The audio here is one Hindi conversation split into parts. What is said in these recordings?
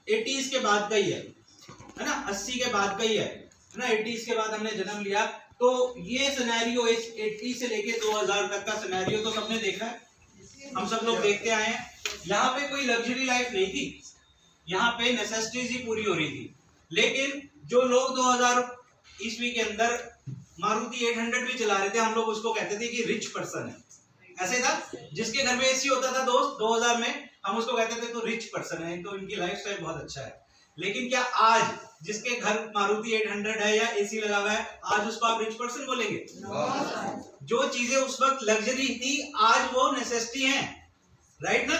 80s के बाद का ही है ना, 80 के बाद का ही है ना, 80s के बाद हमने जन्म लिया। तो ये सिनेरियो इस 80 से लेके 2000 तक का सिनेरियो तो सबने देखा है, हम सब लोग देखते आए हैं। यहाँ पे कोई लग्जरी लाइफ नहीं थी, यहाँ पे नेसेसिटीज ही पूरी हो रही थी। लेकिन जो लोग 2000 ईस्वी के अंदर मारुति 800 भी चला रहे थे, हम लोग उसको कहते थे कि रिच पर्सन है। ऐसे था, जिसके घर में एसी होता था दोस्त 2000 में, हम उसको कहते थे तो रिच पर्सन है, तो इनकी लाइफस्टाइल बहुत अच्छा है। लेकिन क्या आज जिसके घर मारुति 800 है या एसी लगा हुआ है, आज उसको आप रिच पर्सन बोलेंगे? जो चीजें उस वक्त लग्जरी थी आज वो नेसेसिटी है, राइट ना?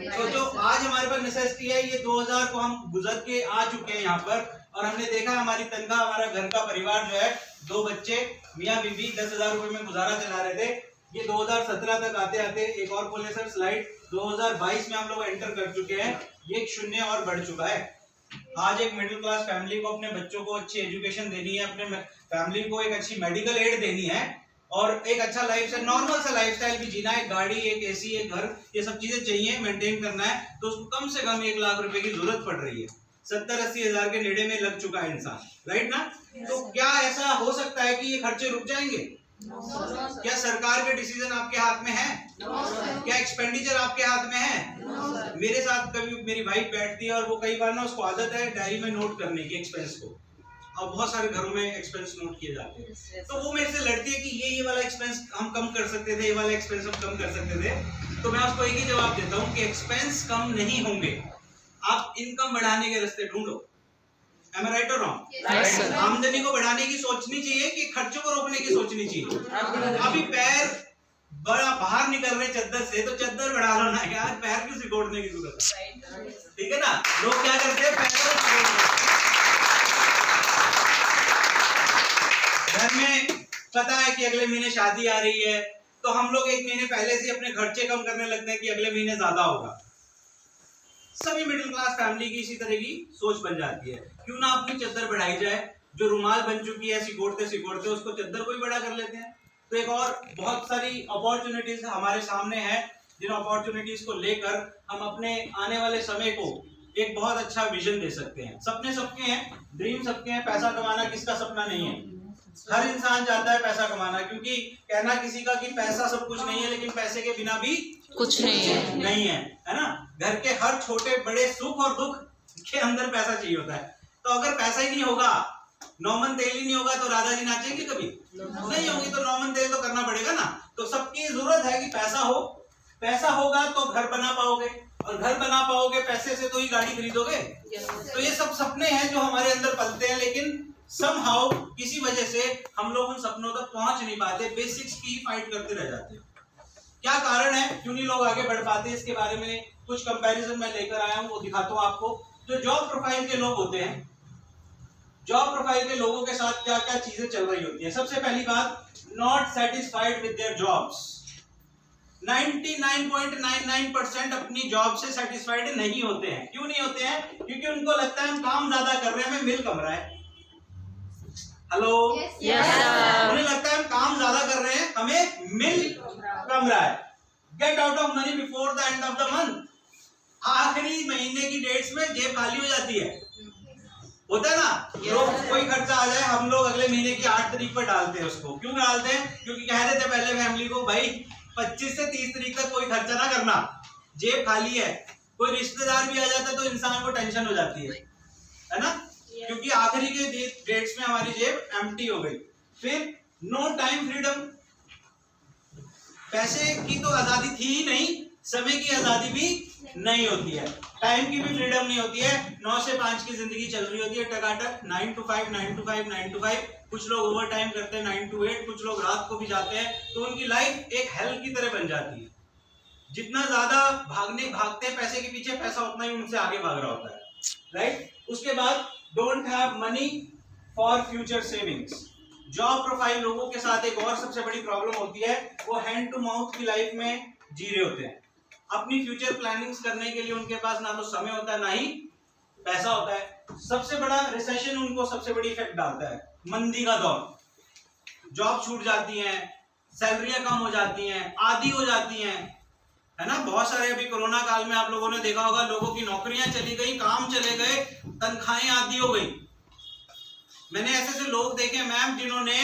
तो जो आज हमारे पास नेसेसिटी है, ये 2000 को हम गुजर के आ चुके हैं यहाँ पर, और हमने देखा हमारी तनख्वाह, हमारा घर का परिवार जो है, 2 बच्चे, मियाँ बीवी 10,000 रुपए में गुजारा चला रहे थे। ये 2017 तक आते आते एक और बोले सर स्लाइड, 2022 में हम लोग एंटर कर चुके हैं, ये 1 शून्य और बढ़ चुका है। आज एक मिडिल क्लास फैमिली को अपने बच्चों को अच्छी एजुकेशन देनी है, अपने फैमिली को एक अच्छी मेडिकल एड देनी है, और एक अच्छा लाइफ स्टाइल, नॉर्मल सा लाइफस्टाइल भी जीना है, गाड़ी, एक एसी, एक घर, ये सब चीजें चाहिए, मेंटेन करना है, तो उसको कम से कम 1 लाख रुपए की जरूरत पड़ रही है। 70-80 हजार के नेड़े में लग चुका है इंसान, राइट ना? तो क्या ऐसा हो सकता है कि ये खर्चे रुक जाएंगे? क्या सरकार के डिसीजन आपके हाथ में है? क्या एक्सपेंडिचर आपके हाथ में है? मेरे साथ कभी मेरी वाइफ बैठती है और वो कई बार ना उसको आदत है डायरी में नोट करने की एक्सपेंस को, और बहुत सारे घरों में एक्सपेंस नोट किए जाते हैं, तो वो मेरे से लड़ती है कि ये वाला एक्सपेंस हम कम कर सकते थे, ये वाला एक्सपेंस हम कम कर सकते थे। तो मैं उसको एक ही जवाब देता हूँ कि एक्सपेंस कम नहीं होंगे, आप इनकम बढ़ाने के रास्ते ढूंढो। Am I right or wrong? Right. आमदनी को बढ़ाने की सोचनी चाहिए कि खर्चों को रोकने की सोचनी चाहिए। अभी पैर बड़ा बाहर निकल रहे चद्दर से, तो चद्दर बढ़ा लो ना यार, पैर क्यों सिकोड़ने की जरूरत है? ठीक है ना? लोग क्या करते हैं, पैर को घर में पता है कि अगले महीने शादी आ रही है, तो हम लोग 1 महीने पहले से अपने खर्चे कम करने लगते हैं कि अगले महीने ज्यादा होगा। सभी मिडिल क्लास फैमिली की इसी तरह की सोच बन जाती है। क्यों ना अपनी चद्दर बढ़ाई जाए, जो रुमाल बन चुकी है सिकोड़ते सिकोड़ते उसको चद्दर को ही बड़ा कर लेते हैं। तो एक और बहुत सारी अपॉर्चुनिटीज हमारे सामने है, जिन अपॉर्चुनिटीज को लेकर हम अपने आने वाले समय को एक बहुत अच्छा विजन दे सकते हैं। सपने सबके हैं, ड्रीम सबके हैं, पैसा कमाना किसका सपना नहीं है? हर इंसान चाहता है पैसा कमाना, क्योंकि कहना किसी का कि पैसा सब कुछ नहीं है, लेकिन पैसे के बिना भी कुछ नहीं है, है ना? घर के हर छोटे बड़े सुख और दुख के अंदर पैसा चाहिए होता है। तो अगर पैसा ही नहीं होगा, नौमन तेल ही नहीं होगा, तो राधा जी नाचेंगे कभी? नहीं होगी, तो नौमन तेल तो करना पड़ेगा ना। तो सबकी जरूरत है कि पैसा हो, पैसा होगा तो घर बना पाओगे, और घर बना पाओगे पैसे से तो ही गाड़ी खरीदोगे। तो ये सब सपने हैं जो हमारे अंदर पलते हैं, लेकिन समहाउ किसी वजह से हम लोग उन सपनों तक पहुंच नहीं पाते, बेसिक्स की फाइट करते रह जाते हैं। क्या कारण है, क्यों नहीं लोग आगे बढ़ पाते, इसके बारे में कुछ कंपैरिजन मैं लेकर आया हूं, वो दिखाता हूं आपको। जो जॉब प्रोफाइल के लोग होते हैं, जॉब प्रोफाइल के लोगों के साथ क्या क्या चीजें चल रही होती है। सबसे पहली बात, not satisfied with their jobs. 99.99% अपनी जॉब से सेटिस्फाइड नहीं होते हैं। क्यों नहीं होते हैं? क्योंकि उनको लगता है हम काम ज्यादा कर रहे हैं, हमें मिल कम रहा है। हेलो, उन्हें लगता है हम काम ज्यादा कर रहे हैं, हमें मिल कम रहा है। Get out of money before the end of the month. आखिरी महीने की डेट्स में जेब खाली हो जाती है, होता है ना? कोई खर्चा आ जाए, हम लोग अगले महीने की 8 तारीख पर डालते हैं उसको। क्यों डालते हैं? क्योंकि कह रहे थे पहले फैमिली को, भाई 25 से 30 तारीख तक कोई खर्चा ना करना, जेब खाली है। कोई रिश्तेदार भी आ जाता है तो इंसान को टेंशन हो जाती है ना? क्योंकि आखिरी के डेट्स में हमारी जेब एम्प्टी हो गई। फिर नो टाइम फ्रीडम, पैसे की तो आजादी थी ही नहीं, समय की आजादी भी नहीं होती है, टाइम की भी फ्रीडम नहीं होती है। 9 से 5 की जिंदगी चल रही होती है टकाटक, 9 to 5, 9 to 5, 9 to 5। कुछ लोग ओवर टाइम करते हैं 9 to 8, कुछ लोग रात को भी जाते हैं। तो उनकी लाइफ एक हेल की तरह बन जाती है। जितना ज्यादा भागते हैं पैसे के पीछे, पैसा उतना ही उनसे आगे भाग रहा होता है, राइट? उसके बाद don't have money for future savings. Job profile लोगों के साथ एक और सबसे बड़ी प्रॉब्लम होती है, वो हैंड टू माउथ की लाइफ में जी रहे होते हैं। अपनी फ्यूचर प्लानिंग्स करने के लिए उनके पास ना तो समय होता है, ना ही पैसा होता है। सबसे बड़ा रिसेशन उनको सबसे बड़ी इफेक्ट डालता है, मंदी का दौर। जॉब छूट जाती हैं, सैलरियां कम हो जाती हैं, आधी हो जाती हैं, है ना। बहुत सारे अभी कोरोना काल में आप लोगों ने देखा होगा, लोगों की नौकरियां चली गई, काम चले गए, तनख्वाहें आधी हो गई। मैंने ऐसे लोग देखे मैम जिन्होंने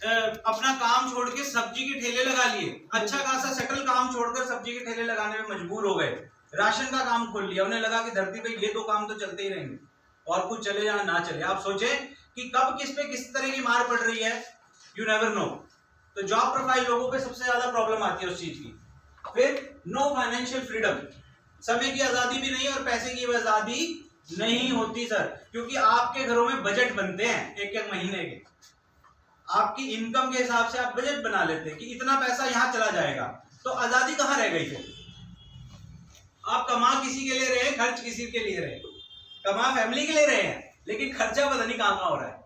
अपना काम छोड़ के सब्जी के ठेले लगा लिए, अच्छा खासा सेटल काम छोड़कर सब्जी के ठेले लगाने में मजबूर हो गए, राशन का काम खोल लिया। उन्हें लगा कि धरती पे ये 2 काम तो चलते ही रहेंगे, और कुछ चले या ना चले। आप सोचे कि कब किस पे किस तरह की मार पड़ रही है, यू नेवर नो। तो जॉब प्रोफाइल लोगों पे सबसे ज्यादा प्रॉब्लम आती है उस चीज की। फिर नो फाइनेंशियल फ्रीडम, समय की आजादी भी नहीं और पैसे की आजादी नहीं होती सर, क्योंकि आपके घरों में बजट बनते हैं एक एक महीने के, आपकी इनकम के हिसाब से आप बजट बना लेते हैं कि इतना पैसा यहां चला जाएगा, तो आजादी कहां रह गई फिर। आप कमा किसी के लिए रहे, खर्च किसी के लिए रहे, कमा फैमिली के लिए रहे हैं, लेकिन खर्चा पता नहीं कहां हो रहा है।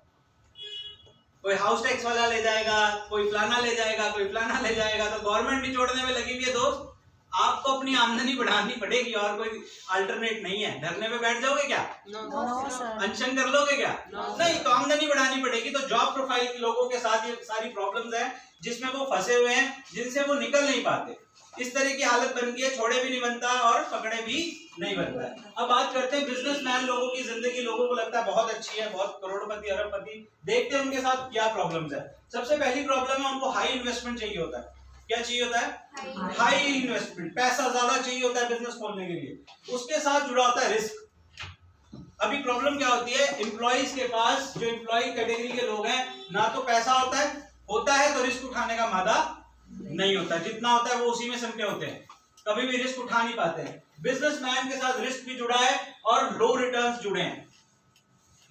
कोई हाउस टैक्स वाला ले जाएगा, कोई फलाना ले जाएगा, कोई फलाना ले जाएगा, तो गवर्नमेंट निचोड़ने में लगी हुई है दोस्त। आपको अपनी आमदनी बढ़ानी पड़ेगी और कोई अल्टरनेट नहीं है। धरने पे बैठ जाओगे क्या? अनशन कर लोगे क्या? नहीं, तो आमदनी बढ़ानी पड़ेगी। तो जॉब प्रोफाइल के लोगों के साथ ये सारी प्रॉब्लम्स हैं जिसमें वो फंसे हुए हैं, जिनसे वो निकल नहीं पाते। इस तरह की हालत बन गई है, छोड़े भी नहीं बनता और पकड़े भी नहीं बनता है। अब बात करते हैं बिजनेसमैन लोगों की जिंदगी। लोगों को लगता है बहुत अच्छी है, बहुत करोड़पति अरबपति। देखते हैं उनके साथ क्या प्रॉब्लम्स है। सबसे पहली प्रॉब्लम है, उनको हाई इन्वेस्टमेंट चाहिए होता है। क्या चाहिए होता है? हाई इन्वेस्टमेंट, पैसा ज्यादा चाहिए होता है बिजनेस खोलने के लिए। उसके साथ जुड़ा होता है रिस्क। अभी प्रॉब्लम क्या होती है, एम्प्लॉइज के पास, जो एम्प्लॉय कैटेगरी के लोग हैं, ना तो पैसा होता है तो रिस्क उठाने का मादा नहीं होता। जितना होता है वो उसी में समझे होते हैं, कभी भी रिस्क उठा नहीं पाते हैं। बिजनेसमैन के साथ रिस्क भी जुड़ा है और लो रिटर्न्स जुड़े हैं।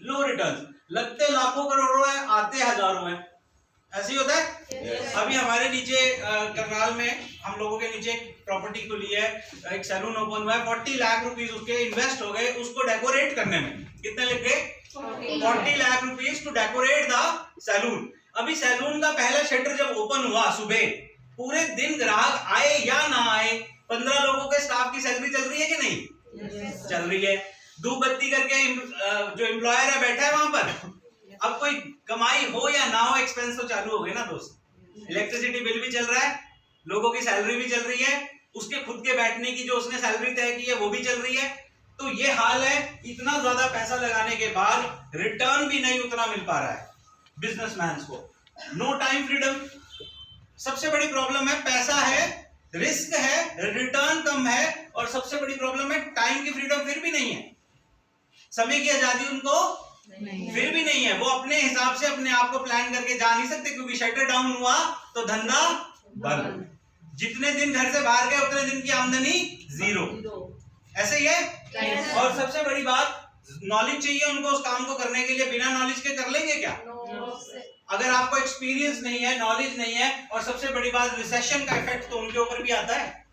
लो रिटर्न्स लगते लाखों करोड़ों है, आते हजारों हैं। ऐसे ही होता है। अभी हमारे नीचे करनाल में हम लोगों के नीचे एक प्रॉपर्टी को लिया है, एक सैलून ओपन हुआ है। 40 लाख रुपीस उसके इन्वेस्ट हो गए उसको डेकोरेट करने में। कितने लग गए? 40 lakh rupees to decorate the salon. अभी सैलून का पहला शटर जब ओपन हुआ, सुबह पूरे दिन ग्राहक आए या ना आए, 15 लोगों के स्टाफ की सैलरी चल रही है कि नहीं? चल रही है। धूप बत्ती करके जो एम्प्लॉयर है बैठा है वहां पर। अब कोई कमाई हो या ना हो, एक्सपेंस तो चालू हो गए ना दोस्त। इलेक्ट्रिसिटी बिल भी चल रहा है, लोगों की सैलरी भी चल रही है, उसके खुद के बैठने की जो उसने सैलरी तय की है वो भी चल रही है। तो ये हाल है, इतना ज्यादा पैसा लगाने के बाद रिटर्न भी नहीं उतना मिल पा रहा है बिजनेसमैन को। नो टाइम फ्रीडम सबसे बड़ी प्रॉब्लम है। पैसा है, रिस्क है, रिटर्न कम है, और सबसे बड़ी प्रॉब्लम है टाइम की फ्रीडम फिर भी नहीं है। समय की आजादी उनको फिर भी नहीं है। वो अपने हिसाब से अपने आप को प्लान करके जा नहीं सकते, क्योंकि शटर डाउन हुआ तो धंधा बंद। जितने दिन घर से बाहर गए उतने दिन की आमदनी जीरो। ऐसे ही है। और सबसे बड़ी बात, नॉलेज चाहिए उनको उस काम को करने के लिए। बिना नॉलेज के कर लेंगे क्या? अगर आपको एक्सपीरियंस नहीं है, नॉलेज नहीं है, और सबसे बड़ी बात रिसेशन का इफेक्ट तो उनके ऊपर भी आता है।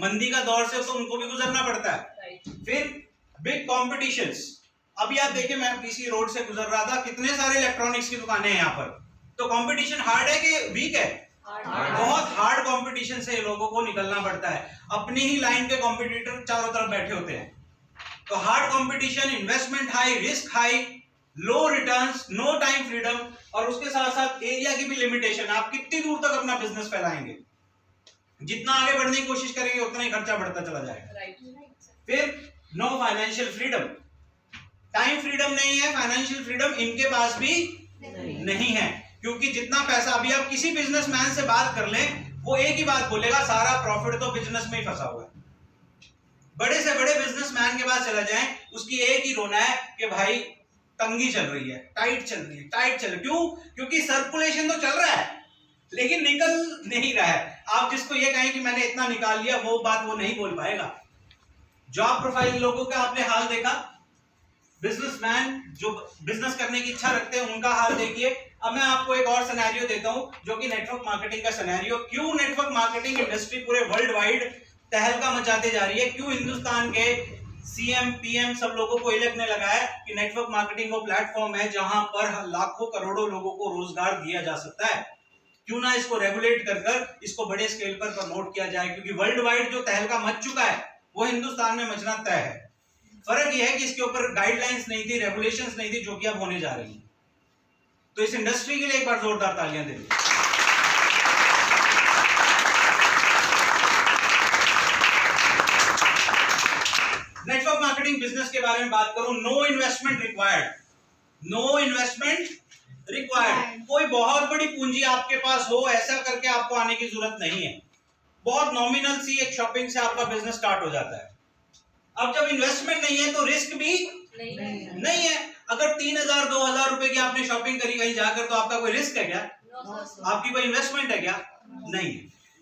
मंदी का दौर से तो उनको भी गुजरना पड़ता है। फिर बिग कॉम्पिटिशंस। अभी आप देखिए, मैं किसी रोड से गुजर रहा था, कितने सारे इलेक्ट्रॉनिक्स की दुकानें हैं यहाँ पर। तो कंपटीशन हार्ड है कि वीक है? बहुत हार्ड कंपटीशन से लोगों को निकलना पड़ता है। अपनी ही लाइन के कंपटीटर चारों तरफ बैठे होते हैं। तो hard competition, investment high, risk high, low returns, no time freedom, और उसके साथ साथ एरिया की भी लिमिटेशन। आप कितनी दूर तक अपना बिजनेस फैलाएंगे? जितना आगे बढ़ने की कोशिश करेंगे उतना ही खर्चा बढ़ता चला जाएगा। फिर no financial freedom, time freedom नहीं है, फाइनेंशियल फ्रीडम इनके पास भी नहीं है। क्योंकि जितना पैसा, अभी आप किसी बिजनेसमैन से बात कर लें, वो एक ही बात बोलेगा, सारा प्रॉफिट तो बिजनेस में ही फंसा हुआ है। बड़े से बड़े बिजनेसमैन के पास चला जाएं, उसकी एक ही रोना है कि भाई तंगी चल रही है, टाइट चल रही है, टाइट चल रही है। क्यों? क्योंकि सर्कुलेशन तो चल रहा है लेकिन निकल नहीं रहा है। आप जिसको ये कहें कि मैंने इतना निकाल लिया, वो बात वो नहीं बोल पाएगा। जॉब प्रोफाइल लोगों का आपने हाल देखा, बिजनेसमैन जो बिजनेस करने की इच्छा रखते हैं उनका हाल देखिए। अब मैं आपको एक और सिनेरियो देता हूं, जो कि नेटवर्क मार्केटिंग का सिनेरियो। क्यों नेटवर्क मार्केटिंग इंडस्ट्री पूरे वर्ल्ड वाइड तहलका मचाते जा रही है? क्यों हिंदुस्तान के सीएम पीएम सब लोगों को ये लगने लगा है कि नेटवर्क मार्केटिंग वो प्लेटफॉर्म है जहां पर लाखों करोड़ों लोगों को रोजगार दिया जा सकता है? क्यों ना इसको रेगुलेट कर इसको बड़े स्केल पर प्रमोट किया जाए? क्योंकि वर्ल्ड वाइड जो तहलका मच चुका है वो हिंदुस्तान में मचना तय है। फर्क यह है कि इसके ऊपर गाइडलाइंस नहीं थी, रेगुलेशंस नहीं थी, जो कि अब होने जा रही है। तो इस इंडस्ट्री के लिए एक बार जोरदार तालियां दे दीजिए। नेटवर्क मार्केटिंग बिजनेस के बारे में बात करूं, no investment required, no investment required. कोई बहुत बड़ी पूंजी आपके पास हो ऐसा करके आपको आने की जरूरत नहीं है। बहुत नॉमिनल सी एक शॉपिंग से आपका बिजनेस स्टार्ट हो जाता है। अब जब इन्वेस्टमेंट नहीं है तो रिस्क भी नहीं है। अगर 3000 2000 रुपए की आपने शॉपिंग करी कहीं जाकर, तो आपका कोई रिस्क है क्या? आपकी कोई इन्वेस्टमेंट है क्या? नहीं।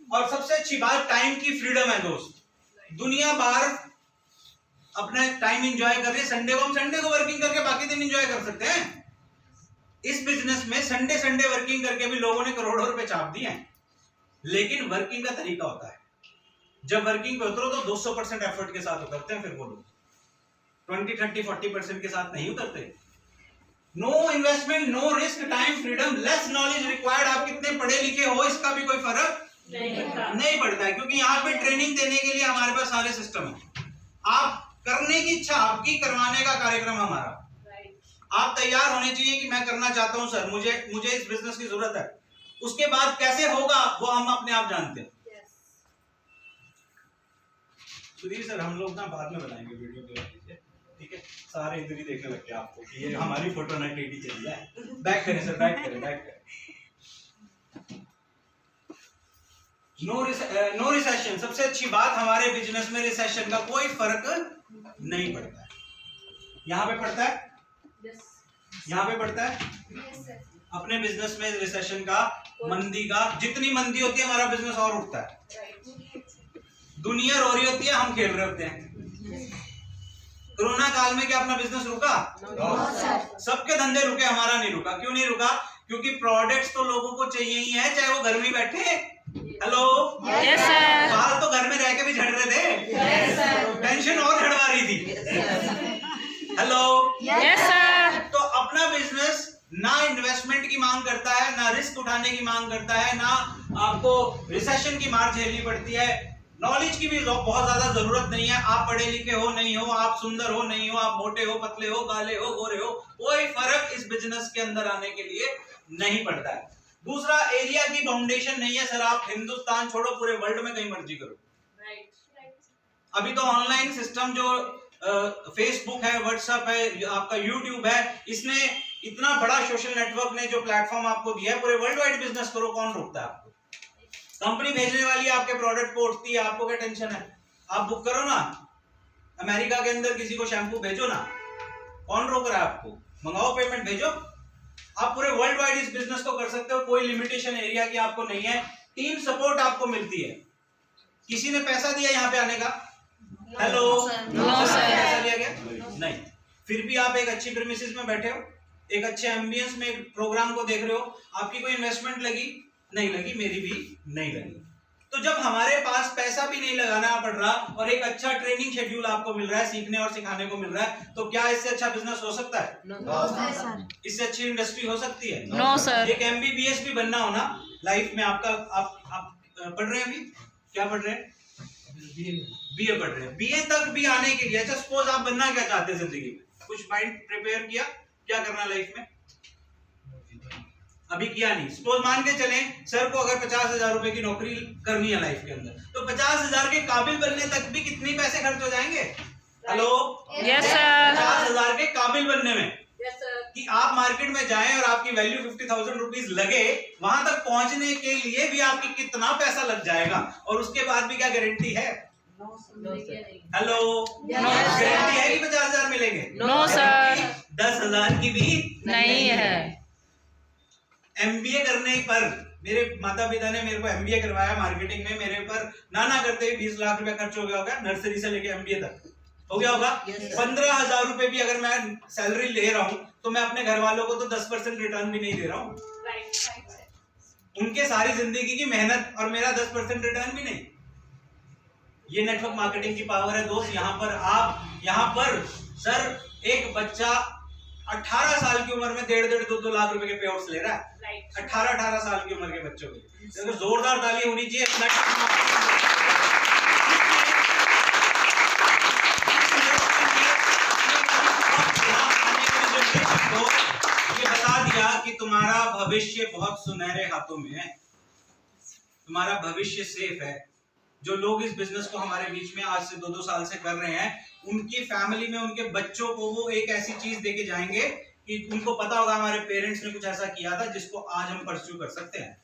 और सबसे अच्छी बात, टाइम की फ्रीडम है दोस्त। दुनिया बाहर अपना टाइम एंजॉय कर रही है, संडे को हम संडे को वर्किंग करके बाकी दिन एंजॉय कर सकते हैं। इस बिजनेस में संडे वर्किंग करके भी लोगों ने करोड़ों रुपए छाप दिए हैं। लेकिन वर्किंग का तरीका होता है। जब वर्किंग पे उतरो तो 200% एफर्ट के साथ उतरते हैं, फिर वो लोग 20, 30, 40% के साथ नहीं उतरते। No investment, no risk, time freedom, less knowledge required. आप कितने पढ़े लिखे हो इसका भी कोई फर्क नहीं पड़ता है, क्योंकि यहाँ पे ट्रेनिंग देने के लिए हमारे पास सारे सिस्टम है। आप करने की इच्छा आपकी, करवाने का कार्यक्रम हमारा। आप तैयार होने चाहिए कि मैं करना चाहता हूं सर, मुझे इस बिजनेस की जरूरत है। उसके बाद कैसे होगा वो हम अपने आप जानते हैं। सुधीर सर, हम लोग ना बाद में बनाएंगे वीडियो के, ठीक है? सारे इधर ही देखने लगते हैं आपको कि ये हमारी फोटो ना टेढ़ी चली है। बैक करें सर, बैक करें। No recession. सबसे अच्छी बात, हमारे बिजनेस में रिसेशन का कोई फर्क नहीं पड़ता है। यहाँ पे पड़ता है, यहाँ पे पड़ता है। अपने बिजनेस में रिसेशन का, मंदी का, जितनी मंदी होती है हमारा बिजनेस और उठता है। दुनिया रो रही होती है, हम खेल रहे होते हैं। कोरोना काल में क्या अपना बिजनेस रुका? सबके धंधे रुके, हमारा नहीं रुका। क्यों नहीं रुका? क्योंकि प्रोडक्ट्स तो लोगों को चाहिए ही है, चाहे वो घर में बैठे। Hello, yes sir. बाहर तो घर में रह के भी झड़ रहे थे, यस सर। टेंशन और झड़वा रही थी। Hello, yes sir. तो अपना बिजनेस ना इन्वेस्टमेंट की मांग करता है, ना रिस्क उठाने की मांग करता है, ना आपको रिसेशन की मार झेलनी पड़ती है। नॉलेज की भी बहुत ज्यादा जरूरत नहीं है। आप पढ़े लिखे हो नहीं हो, आप सुंदर हो नहीं हो, आप मोटे हो पतले हो, काले हो गोरे हो, कोई फर्क इस बिजनेस के अंदर आने के लिए नहीं पड़ता है। दूसरा, एरिया की बाउंडेशन नहीं है सर। आप हिंदुस्तान छोड़ो, पूरे वर्ल्ड में कहीं मर्जी करो। अभी तो ऑनलाइन सिस्टम जो फेसबुक है, व्हाट्सएप है, आपका यूट्यूब है, इसने इतना बड़ा सोशल नेटवर्क ने जो प्लेटफॉर्म आपको दिया है, पूरे वर्ल्ड वाइड बिजनेस करो, कौन रोकता है आपको? कंपनी भेजने वाली है, आपके प्रोडक्ट को उठती है, आपको क्या टेंशन है? आप बुक करो ना, अमेरिका के अंदर किसी को शैम्पू भेजो ना, कौन रोक रहा है आपको? मंगाओ, पेमेंट भेजो। आप पूरे वर्ल्ड वाइड इस बिजनेस को कर सकते हो, कोई लिमिटेशन एरिया की आपको नहीं है। टीम सपोर्ट आपको मिलती है। किसी ने पैसा दिया यहाँ पे आने का? हेलो, पैसा दिया गया? नहीं। फिर भी आप एक अच्छी प्रीमिसेस में बैठे हो, एक अच्छे एम्बियंस में एक प्रोग्राम को देख रहे हो। आपकी कोई इन्वेस्टमेंट लगी? नहीं लगी, मेरी भी नहीं लगी। तो जब हमारे पास पैसा भी नहीं लगाना पड़ रहा और एक अच्छा ट्रेनिंग शेड्यूल आपको मिल रहा है, सीखने और सिखाने को मिल रहा है, तो क्या इससे अच्छा बिजनेस हो सकता है? नो। इससे अच्छी इंडस्ट्री हो सकती है? No sir. एक MBBS भी बनना हो ना लाइफ में आपका, आप पढ़ रहे हैं अभी? क्या पढ़ रहे हैं? BA पढ़ रहे हैं। BA तक भी आने के लिए, अच्छा सपोज आप बनना क्या चाहते हैं जिंदगी में, कुछ माइंड प्रिपेयर किया, क्या करना लाइफ में? अभी किया नहीं। सपोज मान के चलें सर को अगर 50,000 रुपए की नौकरी करनी है लाइफ के अंदर, तो 50,000 के काबिल बनने तक भी कितने पैसे खर्च हो जाएंगे? Hello, yes sir. 50,000 के काबिल बनने में कि आप मार्केट में जाएं और आपकी वैल्यू 50,000 रुपीज लगे, वहां तक पहुंचने के लिए भी आपकी कितना पैसा लग जाएगा, और उसके बाद भी क्या गारंटी है? हेलो, गारंटी है कि 50,000 मिलेंगे? No sir. 10,000 की भी नहीं है। MBA करने पर, मेरे माता पिता ने मेरे को MBA करवाया मार्केटिंग में, मेरे पर ना करते ही 20 लाख रुपए खर्च हो गया होगा, नर्सरी से लेके MBA तक हो गया होगा। 15,000 रुपए भी अगर मैं सैलरी ले रहा हूं, तो मैं अपने घर वालों को तो 10% रिटर्न भी नहीं दे रहा हूं। उनके सारी जिंदगी की मेहनत और मेरा 10% रिटर्न भी नहीं। ये नेटवर्क मार्केटिंग की पावर है दोस्त। यहाँ पर सर एक बच्चा 18 साल की उम्र में 1.5 2 लाख रुपए के पे आउट्स ले रहा है। 18 साल की उम्र के बच्चों के। तो जोरदार ताली होनी चाहिए। ये बता दिया कि तुम्हारा भविष्य बहुत सुनहरे हाथों में है, तुम्हारा भविष्य सेफ है। जो लोग इस बिजनेस को हमारे बीच में आज से 2-2 साल से कर रहे हैं, उनकी फैमिली में उनके बच्चों को वो एक ऐसी चीज देके जाएंगे कि उनको पता होगा हमारे पेरेंट्स ने कुछ ऐसा किया था जिसको आज हम परस्यू कर सकते हैं।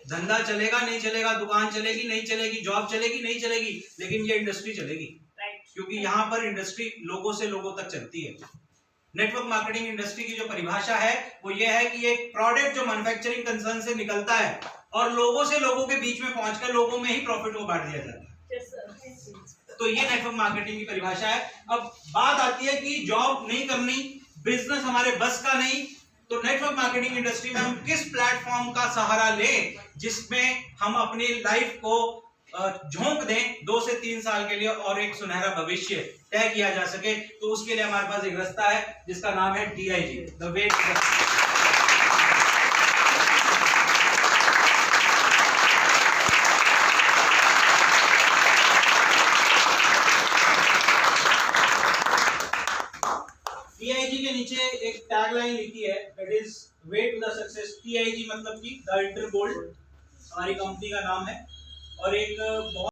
धंधा चलेगा नहीं चलेगा, दुकान चलेगी नहीं चलेगी, जॉब चलेगी नहीं चलेगी, लेकिन ये इंडस्ट्री चलेगी, क्योंकि यहाँ पर इंडस्ट्री लोगों से लोगों तक चलती है। नेटवर्क मार्केटिंग इंडस्ट्री की जो परिभाषा है वो ये है कि एक प्रोडक्ट जो मैन्युफैक्चरिंग कंसर्न से निकलता है और लोगों से लोगों के बीच में पहुंचकर लोगों में ही प्रॉफिट को बांट दिया जाता है। तो ये नेटवर्क मार्केटिंग की परिभाषा है। अब बात आती है कि जॉब नहीं करनी, बिजनेस हमारे बस का नहीं, तो नेटवर्क मार्केटिंग इंडस्ट्री में हम किस प्लेटफॉर्म का सहारा लें जिसमें हम अपनी लाइफ को झोंक दें 2 से 3 साल के लिए और एक सुनहरा भविष्य तय किया जा सके। तो उसके लिए हमारे पास एक रास्ता है जिसका नाम है DIG, the way to DIG के नीचे एक टैगलाइन लिखी है, that is way to the success. DIG मतलब कि द इंटर गोल्ड हमारी कंपनी का नाम है। और एक बहुत